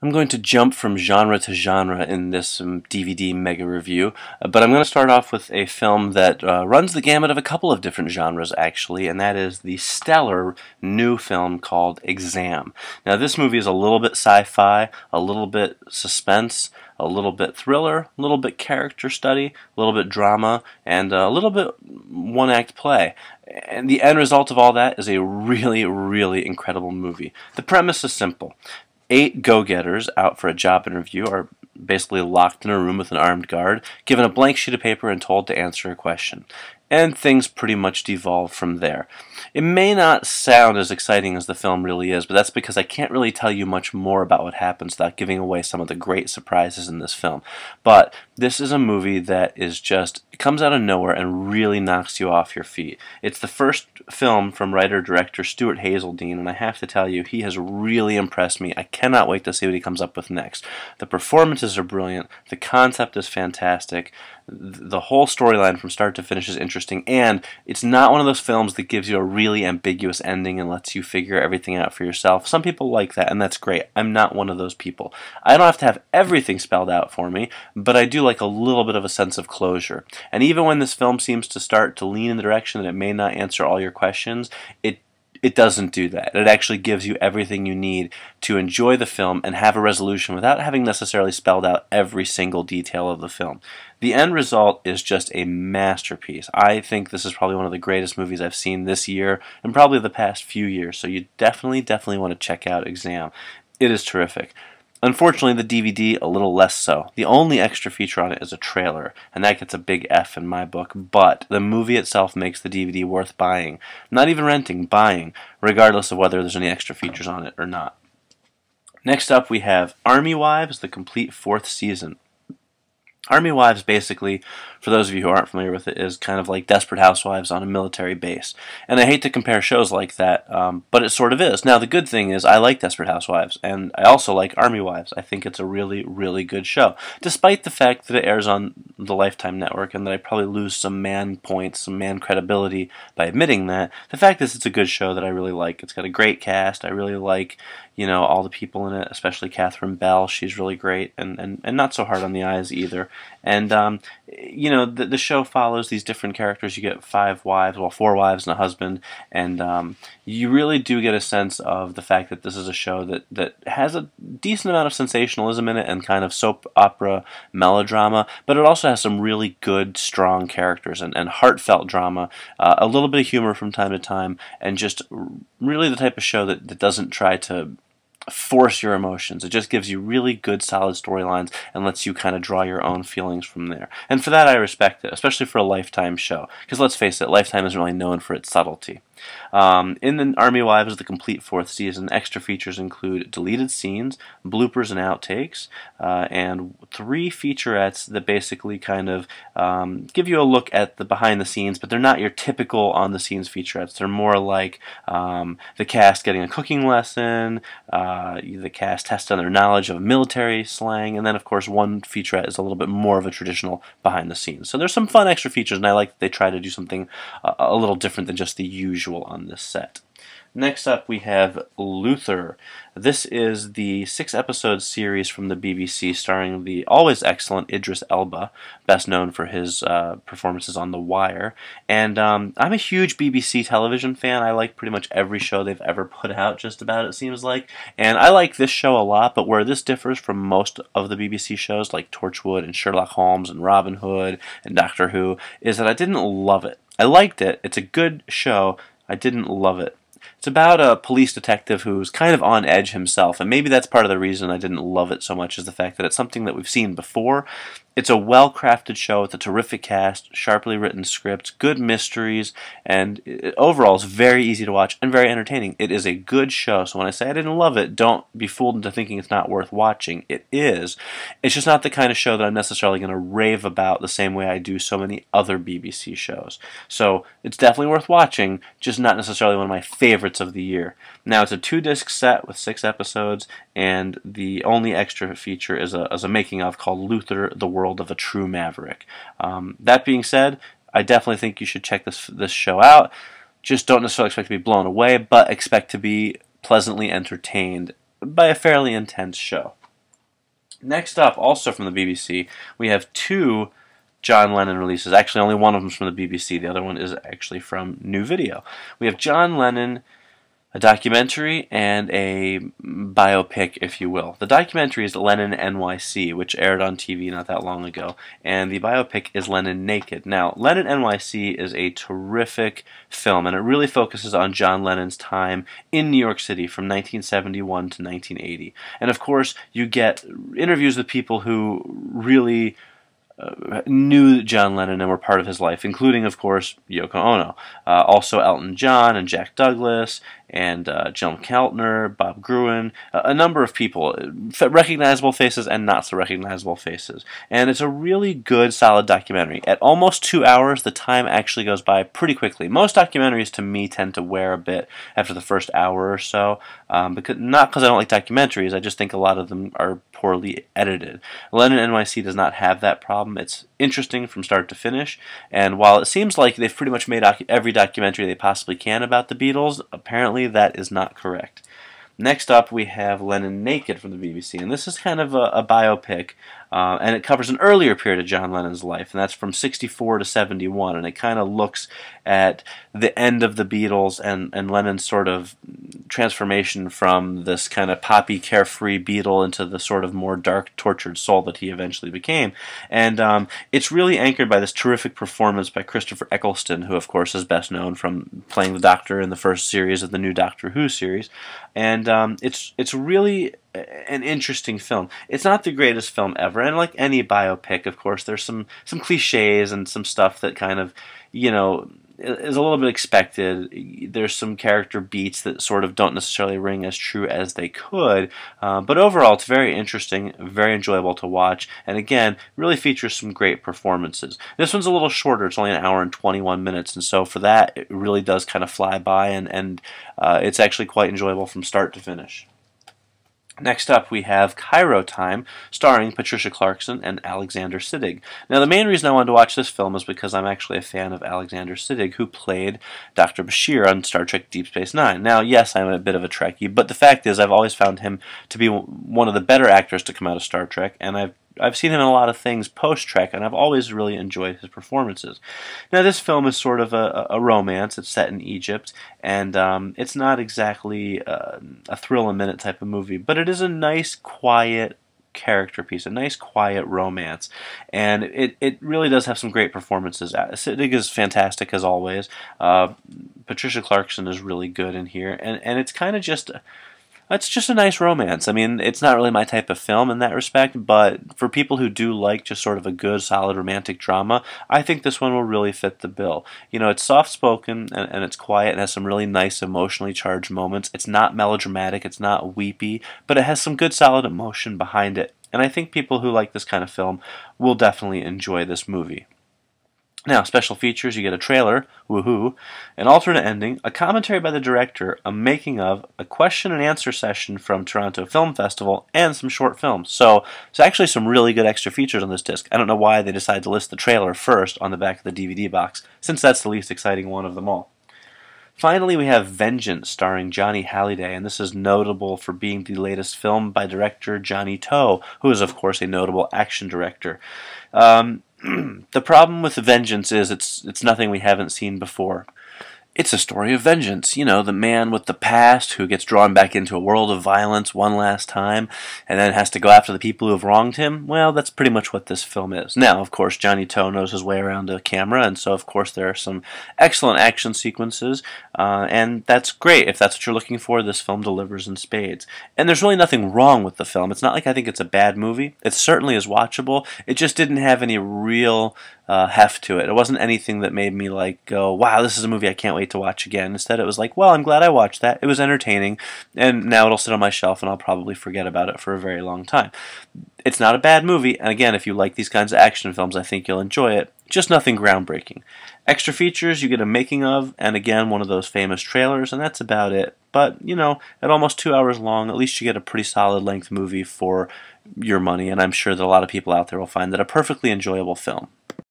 I'm going to jump from genre to genre in this DVD mega review, but I'm going to start off with a film that runs the gamut of a couple of different genres, actually, and that is the stellar new film called Exam. Now, this movie is a little bit sci-fi, a little bit suspense, a little bit thriller, a little bit character study, a little bit drama, and a little bit one-act play. And the end result of all that is a really, really incredible movie. The premise is simple. 8 go-getters out for a job interview are basically locked in a room with an armed guard, given a blank sheet of paper and told to answer a question. And things pretty much devolve from there. It may not sound as exciting as the film really is, but that's because I can't really tell you much more about what happens without giving away some of the great surprises in this film. But this is a movie that is just, it comes out of nowhere and really knocks you off your feet. It's the first film from writer-director Stuart Hazeldine, and I have to tell you, he has really impressed me. I cannot wait to see what he comes up with next. The performances are brilliant, the concept is fantastic, the whole storyline from start to finish is interesting, and it's not one of those films that gives you a really ambiguous ending and lets you figure everything out for yourself. Some people like that, and that's great. I'm not one of those people. I don't have to have everything spelled out for me, but I do like a little bit of a sense of closure. And even when this film seems to start to lean in the direction that it may not answer all your questions, it doesn't do that. It actually gives you everything you need to enjoy the film and have a resolution without having necessarily spelled out every single detail of the film. The end result is just a masterpiece. I think this is probably one of the greatest movies I've seen this year and probably the past few years, so you definitely want to check out Exam. It is terrific. Unfortunately, the DVD, a little less so. The only extra feature on it is a trailer, and that gets a big F in my book, but the movie itself makes the DVD worth buying. Not even renting, buying, regardless of whether there's any extra features on it or not. Next up, we have Army Wives, the complete 4th season. Army Wives, basically, for those of you who aren't familiar with it, is kind of like Desperate Housewives on a military base. And I hate to compare shows like that, but it sort of is. Now, the good thing is I like Desperate Housewives, and I also like Army Wives. I think it's a really, really good show, despite the fact that it airs on the Lifetime Network and that I probably lose some man points, some man credibility by admitting that. The fact is it's a good show that I really like. It's got a great cast. I really like, you know, all the people in it, especially Catherine Bell. She's really great and not so hard on the eyes either. And, you know, the show follows these different characters. You get 5 wives, well, 4 wives and a husband, and you really do get a sense of the fact that this is a show that has a decent amount of sensationalism in it and kind of soap opera melodrama, but it also has some really good, strong characters and heartfelt drama, a little bit of humor from time to time, and just really the type of show that doesn't try to force your emotions. It just gives you really good, solid storylines and lets you kind of draw your own feelings from there. And for that, I respect it, especially for a Lifetime show. Because let's face it, Lifetime isn't really known for its subtlety. In the Army Wives, the complete 4th season, extra features include deleted scenes, bloopers and outtakes, and 3 featurettes that basically kind of give you a look at the behind the scenes, but they're not your typical on the scenes featurettes. They're more like the cast getting a cooking lesson, the cast tests on their knowledge of military slang, and then of course one featurette is a little bit more of a traditional behind the scenes. So there's some fun extra features, and I like that they try to do something a little different than just the usual on this set. Next up, we have Luther. This is the 6-episode series from the BBC starring the always excellent Idris Elba, best known for his performances on The Wire. And I'm a huge BBC television fan. I like pretty much every show they've ever put out, just about, it seems like. And I like this show a lot, but where this differs from most of the BBC shows like Torchwood and Sherlock Holmes and Robin Hood and Doctor Who is that I didn't love it. I liked it. It's a good show. I didn't love it. It's about a police detective who's kind of on edge himself, and maybe that's part of the reason I didn't love it so much is the fact that it's something that we've seen before. It's a well-crafted show with a terrific cast, sharply written scripts, good mysteries, and overall it's very easy to watch and very entertaining. It is a good show, so when I say I didn't love it, don't be fooled into thinking it's not worth watching. It is. It's just not the kind of show that I'm necessarily going to rave about the same way I do so many other BBC shows. So it's definitely worth watching, just not necessarily one of my favorites of the year. Now, it's a 2-disc set with 6 episodes, and the only extra feature is a making-of called Luther, the World of a True Maverick. That being said, I definitely think you should check this show out. Just don't necessarily expect to be blown away, but expect to be pleasantly entertained by a fairly intense show. Next up, also from the BBC, we have two John Lennon releases. Actually, only one of them is from the BBC. The other one is actually from New Video. We have John Lennon, a documentary, and a biopic, if you will. The documentary is LennonNYC, which aired on TV not that long ago, and the biopic is Lennon Naked. Now, LennonNYC is a terrific film, and it really focuses on John Lennon's time in New York City from 1971 to 1980. And of course, you get interviews with people who really knew John Lennon and were part of his life, including, of course, Yoko Ono. Also Elton John and Jack Douglas and John Keltner, Bob Gruen, a number of people, recognizable faces and not so recognizable faces. And it's a really good, solid documentary. At almost 2 hours, the time actually goes by pretty quickly. Most documentaries, to me, tend to wear a bit after the first hour or so, not because I don't like documentaries, I just think a lot of them are poorly edited. LennonNYC does not have that problem. It's interesting from start to finish, and while it seems like they've pretty much made every documentary they possibly can about the Beatles, apparently that is not correct. Next up, we have Lennon Naked from the BBC, and this is kind of a biopic, and it covers an earlier period of John Lennon's life, and that's from 64 to 71, and it kind of looks at the end of the Beatles and Lennon's sort of transformation from this kind of poppy, carefree Beatle into the sort of more dark, tortured soul that he eventually became. And it's really anchored by this terrific performance by Christopher Eccleston, who, of course, is best known from playing the Doctor in the first series of the new Doctor Who series. And it's really an interesting film. It's not the greatest film ever, and like any biopic, of course, there's some cliches and some stuff that kind of, you know, is a little bit expected. There's some character beats that sort of don't necessarily ring as true as they could, but overall it's very interesting, very enjoyable to watch, and again, really features some great performances. This one's a little shorter, it's only an hour and 21 minutes, and so for that, it really does kind of fly by, and it's actually quite enjoyable from start to finish. Next up, we have Cairo Time, starring Patricia Clarkson and Alexander Siddig. Now, the main reason I wanted to watch this film is because I'm actually a fan of Alexander Siddig, who played Dr. Bashir on Star Trek Deep Space Nine. Now, yes, I'm a bit of a Trekkie, but the fact is I've always found him to be one of the better actors to come out of Star Trek, and I've seen him in a lot of things post-Trek, and I've always really enjoyed his performances. Now, this film is sort of a romance. It's set in Egypt, and it's not exactly a thrill-a-minute type of movie, but it is a nice, quiet character piece, a nice, quiet romance, and it really does have some great performances. Siddig is fantastic, as always. Patricia Clarkson is really good in here, and it's kind of just... It's just a nice romance. I mean, it's not really my type of film in that respect, but for people who do like just sort of a good, solid romantic drama, I think this one will really fit the bill. You know, it's soft-spoken, and it's quiet, and has some really nice emotionally charged moments. It's not melodramatic, it's not weepy, but it has some good, solid emotion behind it. And I think people who like this kind of film will definitely enjoy this movie. Now, special features, you get a trailer, woohoo, an alternate ending, a commentary by the director, a making of, a question and answer session from Toronto Film Festival, and some short films. So, there's actually some really good extra features on this disc. I don't know why they decided to list the trailer first on the back of the DVD box, since that's the least exciting one of them all. Finally, we have Vengeance, starring Johnny Hallyday, and this is notable for being the latest film by director Johnny To, who is, of course, a notable action director. The problem with Vengeance is it's nothing we haven't seen before. It's a story of vengeance, you know, the man with the past who gets drawn back into a world of violence one last time and then has to go after the people who have wronged him. Well, that's pretty much what this film is. Now, of course, Johnny To knows his way around a camera, and so, of course, there are some excellent action sequences, and that's great. If that's what you're looking for, this film delivers in spades. And there's really nothing wrong with the film. It's not like I think it's a bad movie. It certainly is watchable. It just didn't have any real heft to it. It wasn't anything that made me like go, wow, this is a movie I can't wait to watch again. Instead, it was like, well, I'm glad I watched that. It was entertaining, and now it'll sit on my shelf, and I'll probably forget about it for a very long time. It's not a bad movie, and again, if you like these kinds of action films, I think you'll enjoy it. Just nothing groundbreaking. Extra features, you get a making of, and again, one of those famous trailers, and that's about it. But, you know, at almost 2 hours long, at least you get a pretty solid length movie for your money, and I'm sure that a lot of people out there will find that a perfectly enjoyable film.